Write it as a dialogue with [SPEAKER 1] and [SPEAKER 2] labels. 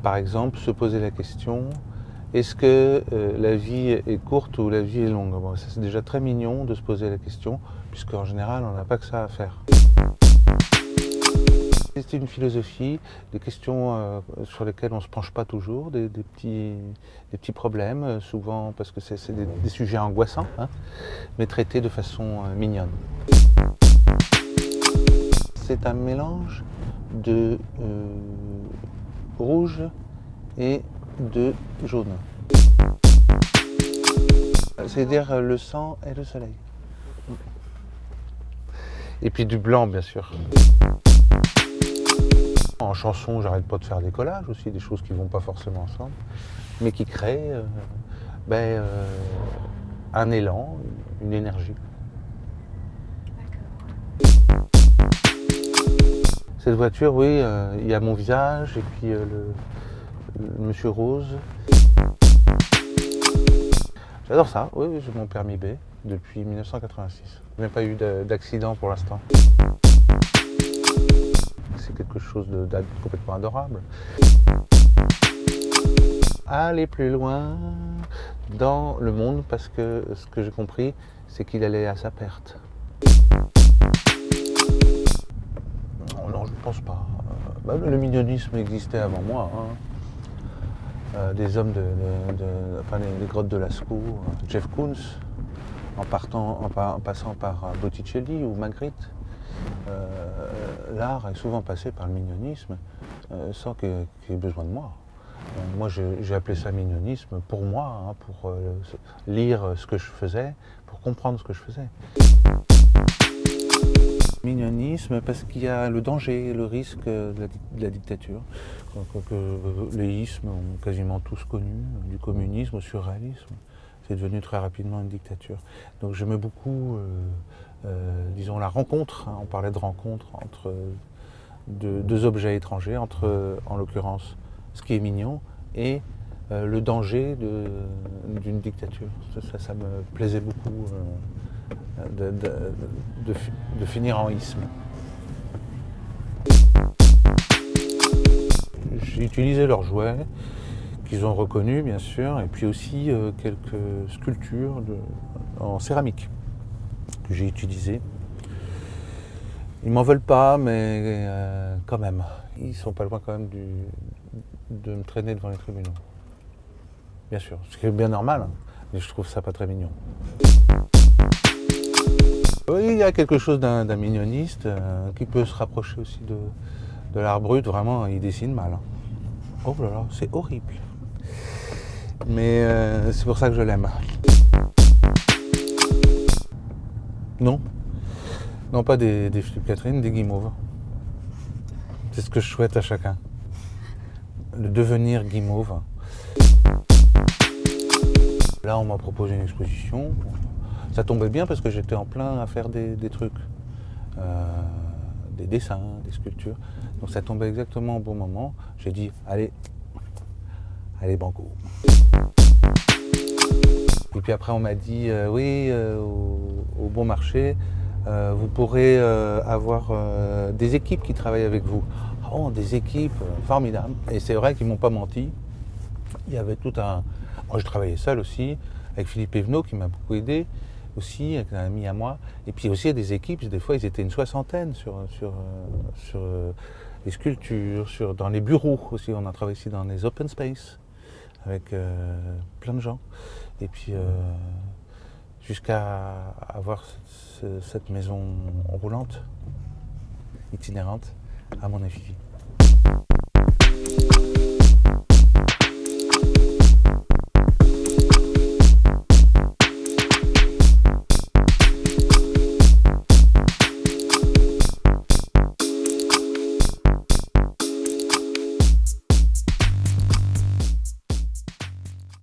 [SPEAKER 1] Par exemple, se poser la question, est-ce que la vie est courte ou la vie est longue? Bon, ça, c'est déjà très mignon de se poser la question, puisqu'en général, on n'a pas que ça à faire. C'est une philosophie, des questions sur lesquelles on ne se penche pas toujours, des petits problèmes, souvent parce que c'est des sujets angoissants, hein, mais traités de façon mignonne. C'est un mélange de rouge et de jaune. C'est-à-dire le sang et le soleil. Et puis du blanc, bien sûr. En chanson, j'arrête pas de faire des collages aussi, des choses qui vont pas forcément ensemble, mais qui créent un élan, une énergie. Cette voiture, oui, il y a mon visage et puis le Monsieur Rose. J'adore ça, oui, j'ai mon permis B depuis 1986. Je n'ai pas eu d'accident pour l'instant. C'est quelque chose de complètement adorable. Aller plus loin dans le monde parce que ce que j'ai compris, c'est qu'il allait à sa perte. Non, je ne pense pas. Le minionisme existait avant moi. Des hommes les grottes de Lascaux, Jeff Koons, en passant par Botticelli ou Magritte. L'art est souvent passé par le minionisme sans qu'il y ait besoin de moi. Moi, j'ai appelé ça minionisme pour moi, pour lire ce que je faisais, pour comprendre ce que je faisais. Minionisme parce qu'il y a le danger, le risque de la dictature. Les ismes ont quasiment tous connu, du communisme au surréalisme. C'est devenu très rapidement une dictature. Donc j'aimais beaucoup, disons, la rencontre. On parlait de rencontre entre deux objets étrangers, entre, en l'occurrence, ce qui est mignon et le danger d'une dictature. Ça me plaisait beaucoup de finir en isme. J'ai utilisé leurs jouets, qu'ils ont reconnus bien sûr, et puis aussi quelques sculptures en céramique que j'ai utilisées. Ils m'en veulent pas, mais quand même. Ils sont pas loin quand même de me traîner devant les tribunaux. Bien sûr, ce qui est bien normal, mais je trouve ça pas très mignon. Oui, il y a quelque chose d'un mignoniste qui peut se rapprocher aussi de l'art brut. Vraiment, il dessine mal. Oh là là, c'est horrible. Mais c'est pour ça que je l'aime. Non. Non, pas des Philippe Catherine, des guimauves. C'est ce que je souhaite à chacun. Le devenir guimauve. Là, on m'a proposé une exposition. Ça tombait bien parce que j'étais en plein à faire des trucs. Des dessins, des sculptures. Donc ça tombait exactement au bon moment. J'ai dit, allez banco. Et puis après on m'a dit, oui, au bon marché, vous pourrez avoir des équipes qui travaillent avec vous. Oh, des équipes formidables. Et c'est vrai qu'ils m'ont pas menti. Il y avait tout un... Moi je travaillais seul aussi, avec Philippe Evenot qui m'a beaucoup aidé aussi, avec un ami à moi. Et puis aussi il y a des équipes, des fois ils étaient une soixantaine sur les sculptures, dans les bureaux aussi. On a travaillé ici dans les open space avec plein de gens. Et puis jusqu'à avoir cette maison roulante, itinérante, à mon effigie.